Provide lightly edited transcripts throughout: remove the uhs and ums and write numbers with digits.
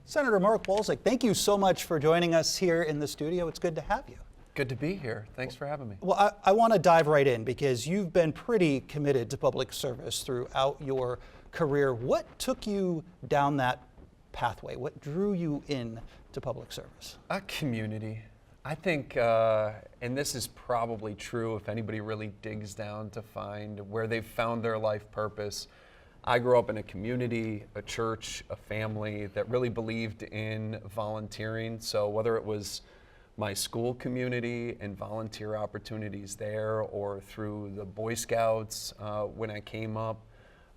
Senator Mark Walczyk, thank you so much for joining us here in the studio. It's good to have you. Good to be here. Thanks for having me. Well, I want to dive right in because you've been pretty committed to public service throughout your career. What took you down that pathway? What drew you in to public service? A community. I think, and this is probably true if anybody really digs down to find where they've found their life purpose. I grew up in a community, a church, a family that really believed in volunteering. So whether it was my school community and volunteer opportunities there, or through the Boy Scouts when I came up,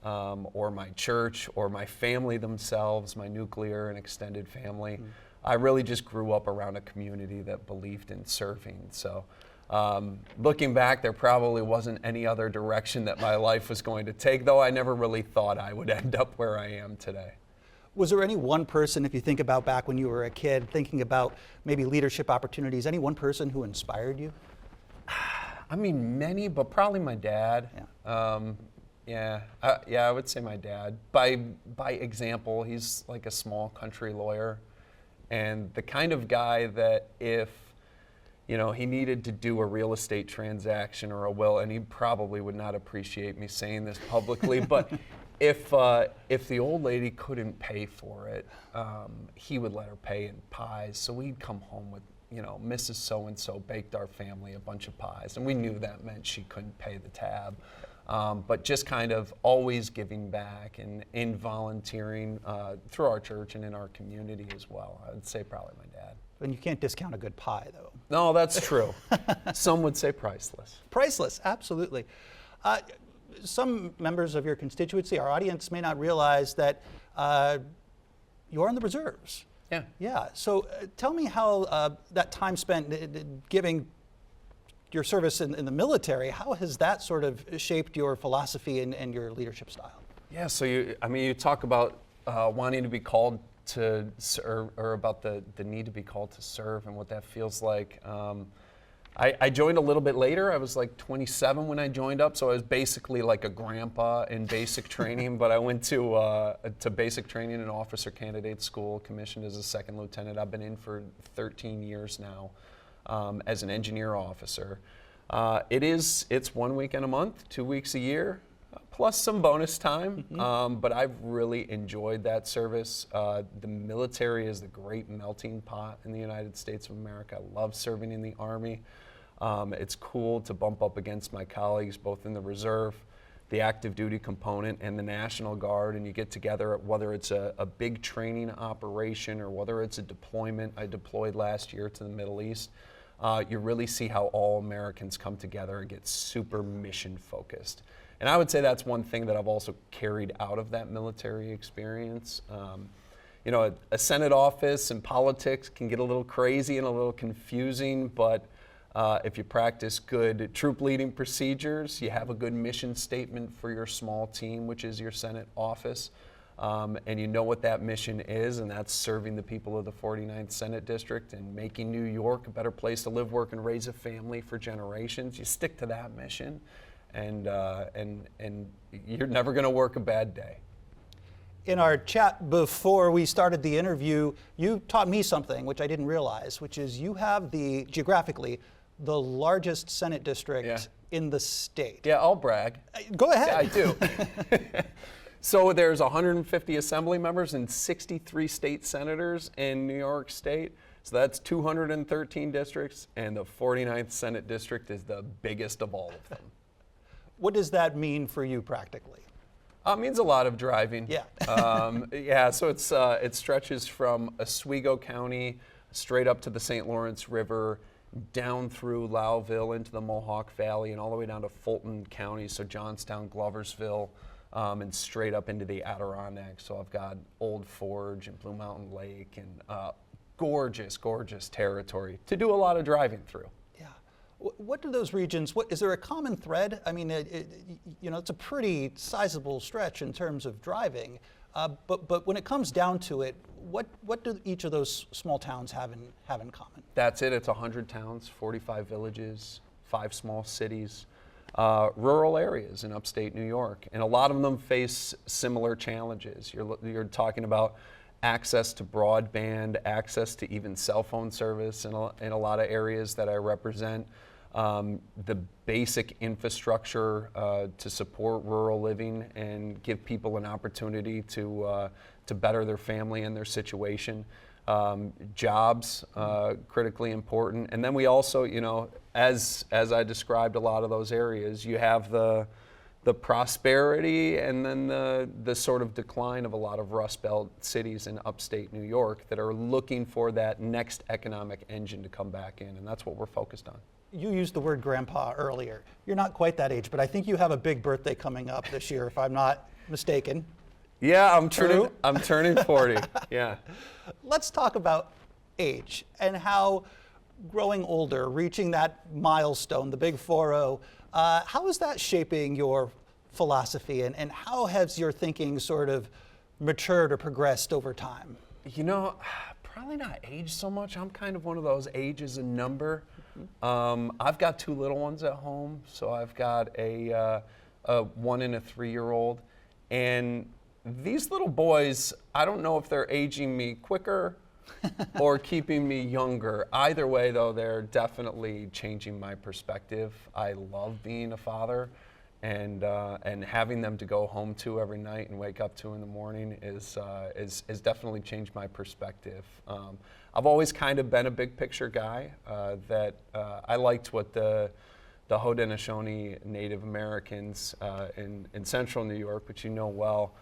or my church, or my family themselves, my nuclear and extended family, I really just grew up around a community that believed in serving. So looking back, there probably wasn't any other direction that my life was going to take, though I never really thought I would end up where I am today. Was there any one person, if you think about back when you were a kid, thinking about maybe leadership opportunities, any one person who inspired you? I mean, many, but probably my dad. Yeah. I would say my dad. By example, he's like a small country lawyer, and the kind of guy that if he needed to do a real estate transaction or a will, and he probably would not appreciate me saying this publicly, but if the old lady couldn't pay for it, he would let her pay in pies. So we'd come home with, Mrs. So-and-so baked our family a bunch of pies, and we knew that meant she couldn't pay the tab. But just kind of always giving back and in volunteering through our church and in our community as well. I would say probably my dad. And you can't discount a good pie, though. No, that's true. Some would say priceless. Priceless, absolutely. Some members of your constituency, our audience, may not realize that you're in the reserves. Yeah. Yeah. So tell me how that time spent giving your service in the military, how has that sort of shaped your philosophy and your leadership style? Yeah, so you talk about wanting to be called to, or about the need to be called to serve and what that feels like. I joined a little bit later. I was like 27 when I joined up, so I was basically like a grandpa in basic training, but I went to basic training and officer candidate school, commissioned as a second lieutenant. I've been in for 13 years now. As an engineer officer. It's 1 weekend a month, 2 weeks a year, plus some bonus time, but I've really enjoyed that service. The military is the great melting pot in the United States of America. I love serving in the Army. It's cool to bump up against my colleagues, both in the reserve, the active duty component, and the National Guard, and you get together, whether it's a big training operation or whether it's a deployment. I deployed last year to the Middle East. You really see how all Americans come together and get super mission focused. And I would say that's one thing that I've also carried out of that military experience. A Senate office and politics can get a little crazy and a little confusing, but if you practice good troop leading procedures, you have a good mission statement for your small team, which is your Senate office, and you know what that mission is, and that's serving the people of the 49th Senate District and making New York a better place to live, work, and raise a family for generations. You stick to that mission, and you're never going to work a bad day. In our chat before we started the interview, you taught me something which I didn't realize, which is you have geographically, the largest Senate district in the state. Yeah, I'll brag. Go ahead. Yeah, I do. So there's 150 assembly members and 63 state senators in New York State. So that's 213 districts, and the 49th Senate District is the biggest of all of them. What does that mean for you practically? It means a lot of driving. Yeah. So it stretches from Oswego County straight up to the St. Lawrence River, down through Lowville into the Mohawk Valley, and all the way down to Fulton County, so Johnstown, Gloversville, and straight up into the Adirondacks. So I've got Old Forge and Blue Mountain Lake, and gorgeous, gorgeous territory to do a lot of driving through. Yeah. What do those regions, is there a common thread? I mean, it's a pretty sizable stretch in terms of driving, but when it comes down to it, what do each of those small towns have in common? That's it. It's 100 towns, 45 villages, 5 small cities, rural areas in upstate New York, and a lot of them face similar challenges. You're talking about access to broadband, access to even cell phone service in a lot of areas that I represent, the basic infrastructure to support rural living and give people an opportunity to better their family and their situation. Jobs, critically important. And then we also, as I described a lot of those areas, you have the prosperity and then the sort of decline of a lot of Rust Belt cities in upstate New York that are looking for that next economic engine to come back in, and that's what we're focused on. You used the word grandpa earlier. You're not quite that age, but I think you have a big birthday coming up this year, if I'm not mistaken. Yeah, I'm turning 40. Yeah. Let's talk about age and how growing older, reaching that milestone, the big 4-0, how is that shaping your philosophy, and how has your thinking sort of matured or progressed over time? Probably not age so much. I'm kind of one of those age is a number. I've got 2 little ones at home, so I've got a 1 and a 3-year-old, and these little boys, I don't know if they're aging me quicker or keeping me younger. Either way, though, they're definitely changing my perspective. I love being a father, and having them to go home to every night and wake up to in the morning is definitely changed my perspective. I've always kind of been a big picture guy. That I liked what the Haudenosaunee Native Americans in central New York, which you know well.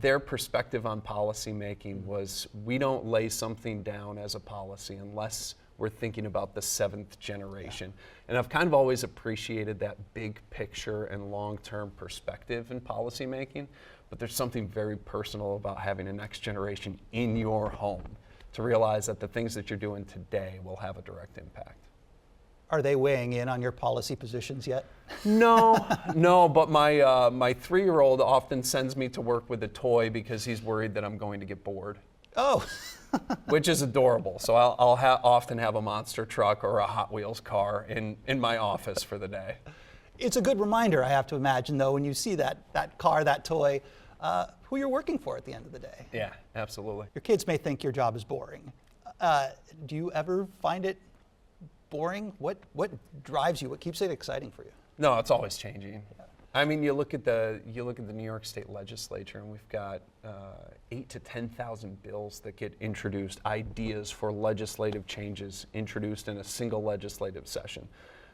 Their perspective on policy making was, we don't lay something down as a policy unless we're thinking about the 7th generation. And I've kind of always appreciated that big picture and long-term perspective in policy making, but there's something very personal about having a next generation in your home to realize that the things that you're doing today will have a direct impact. Are they weighing in on your policy positions yet? No, but my 3-year-old often sends me to work with a toy because he's worried that I'm going to get bored. Oh. Which is adorable. So I'll often have a monster truck or a Hot Wheels car in my office for the day. It's a good reminder, I have to imagine, though, when you see that car, that toy, who you're working for at the end of the day. Yeah, absolutely. Your kids may think your job is boring. Do you ever find it boring? What drives you? What keeps it exciting for you? No, it's always changing. I mean, you look at the New York State Legislature, and we've got 8,000 to 10,000 bills that get introduced, ideas for legislative changes introduced in a single legislative session.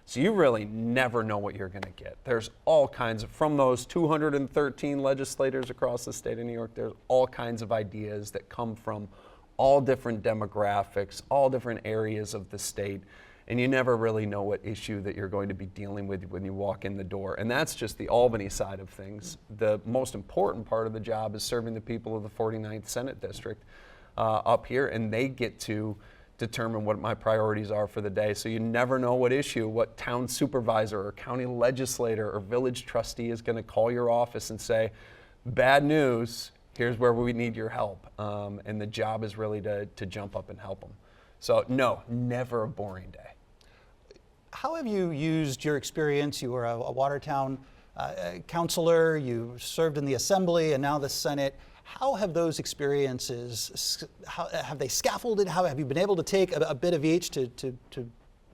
So you really never know what you're going to get. There's all kinds of, from those 213 legislators across the state of New York, there's all kinds of ideas that come from all different demographics, all different areas of the state. And you never really know what issue that you're going to be dealing with when you walk in the door. And that's just the Albany side of things. The most important part of the job is serving the people of the 49th Senate District up here, and they get to determine what my priorities are for the day. So you never know what issue, what town supervisor or county legislator or village trustee is going to call your office and say, bad news, here's where we need your help. And the job is really to jump up and help them. So no, never a boring day. How have you used your experience? You were a Watertown councilor, you served in the Assembly and now the Senate. How have those experiences, have they scaffolded? How have you been able to take a bit of each to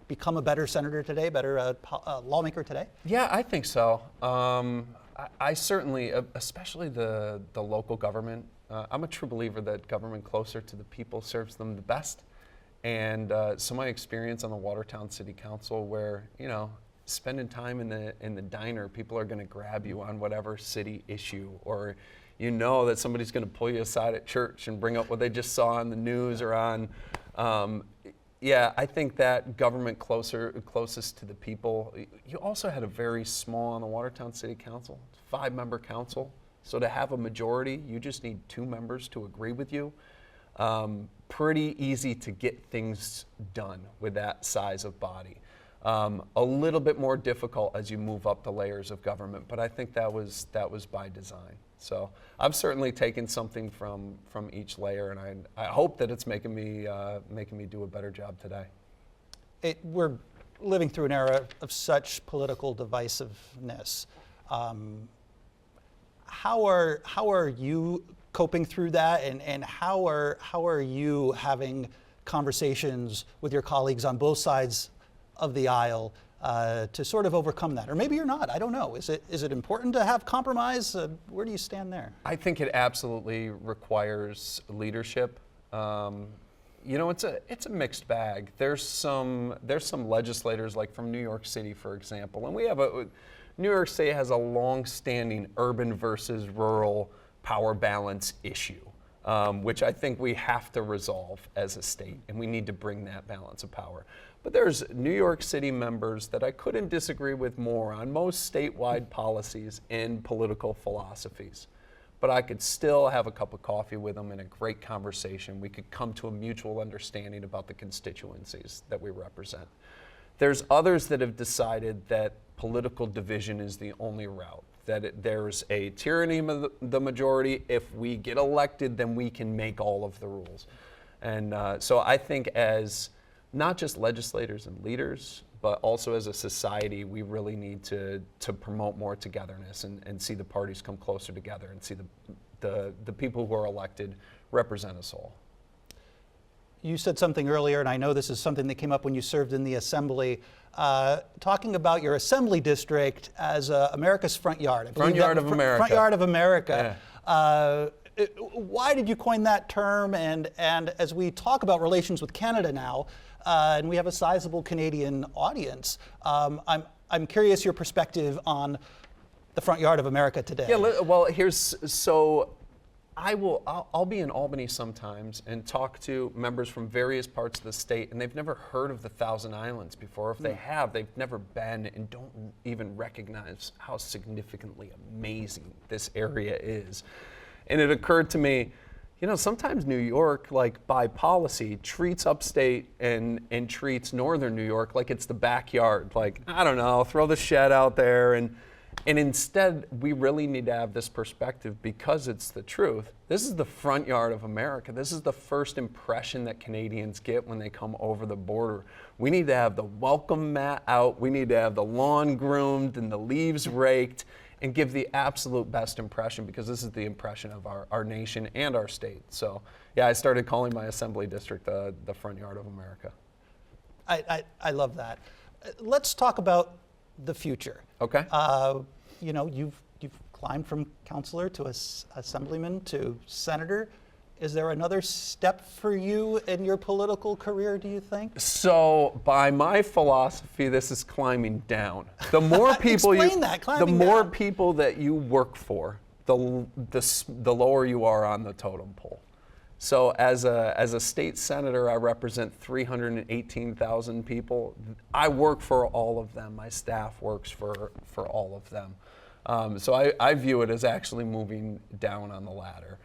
become a better senator today, better lawmaker today? Yeah, I think so. I certainly, especially the local government, I'm a true believer that government closer to the people serves them the best. And so my experience on the Watertown City Council, where, spending time in the diner, people are going to grab you on whatever city issue, or that somebody's going to pull you aside at church and bring up what they just saw on the news or on. I think that government closest to the people. You also had a very small, on the Watertown City Council, 5-member council. So to have a majority, you just need 2 members to agree with you. Pretty easy to get things done with that size of body. A little bit more difficult as you move up the layers of government, but I think that was by design. So I've certainly taken something from each layer, and I hope that it's making me do a better job today. We're living through an era of such political divisiveness. How are you coping through that, and how are you having conversations with your colleagues on both sides of the aisle to sort of overcome that? Or maybe you're not, I don't know. Is it important to have compromise? Where do you stand there? I think it absolutely requires leadership. It's a mixed bag. There's some legislators, like from New York City, for example, and New York State has a long-standing urban versus rural power balance issue, which I think we have to resolve as a state, and we need to bring that balance of power. But there's New York City members that I couldn't disagree with more on most statewide policies and political philosophies. But I could still have a cup of coffee with them in a great conversation. We could come to a mutual understanding about the constituencies that we represent. There's others that have decided that political division is the only route, that there's a tyranny of the majority. If we get elected, then we can make all of the rules. And so I think as not just legislators and leaders, but also as a society, we really need to promote more togetherness and see the parties come closer together and see the people who are elected represent us all. You said something earlier, and I know this is something that came up when you served in the Assembly, talking about your Assembly district as America's front yard. Front yard of America. Front yard of America. Yeah. Why did you coin that term? And as we talk about relations with Canada now, and we have a sizable Canadian audience, I'm curious your perspective on the front yard of America today. Yeah, well, I'll be in Albany sometimes and talk to members from various parts of the state, and they've never heard of the Thousand Islands before. If they have, they've never been and don't even recognize how significantly amazing this area is. And it occurred to me, sometimes New York, like by policy, treats upstate and treats northern New York like it's the backyard. Like, I don't know, throw the shed out there. And instead, we really need to have this perspective because it's the truth. This is the front yard of America. This is the first impression that Canadians get when they come over the border. We need to have the welcome mat out. We need to have the lawn groomed and the leaves raked and give the absolute best impression, because this is the impression of our nation and our state. So, yeah, I started calling my Assembly district the front yard of America. I love that. Let's talk about the future. Okay. You've climbed from counselor to assemblyman to senator. Is there another step for you in your political career, do you think? So, by my philosophy, this is climbing down. The more people people that you work for, the lower you are on the totem pole. So, as a state senator, I represent 318,000 people. I work for all of them. My staff works for all of them. So I view it as actually moving down on the ladder.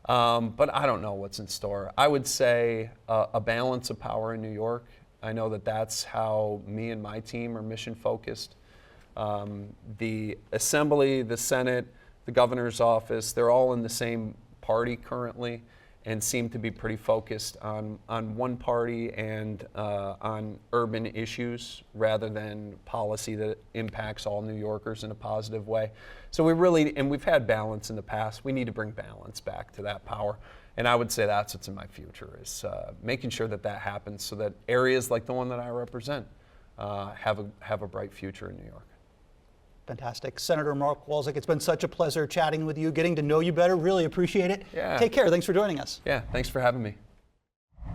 But I don't know what's in store. I would say a balance of power in New York. I know that that's how me and my team are mission focused. The Assembly, the Senate, the governor's office, they're all in the same party currently and seem to be pretty focused on one party and on urban issues rather than policy that impacts all New Yorkers in a positive way. So we've had balance in the past. We need to bring balance back to that power. And I would say that's what's in my future, is making sure that happens so that areas like the one that I represent have a bright future in New York. Fantastic. Senator Mark Walczyk, it's been such a pleasure chatting with you, getting to know you better. Really appreciate it. Yeah. Take care. Thanks for joining us. Yeah, thanks for having me.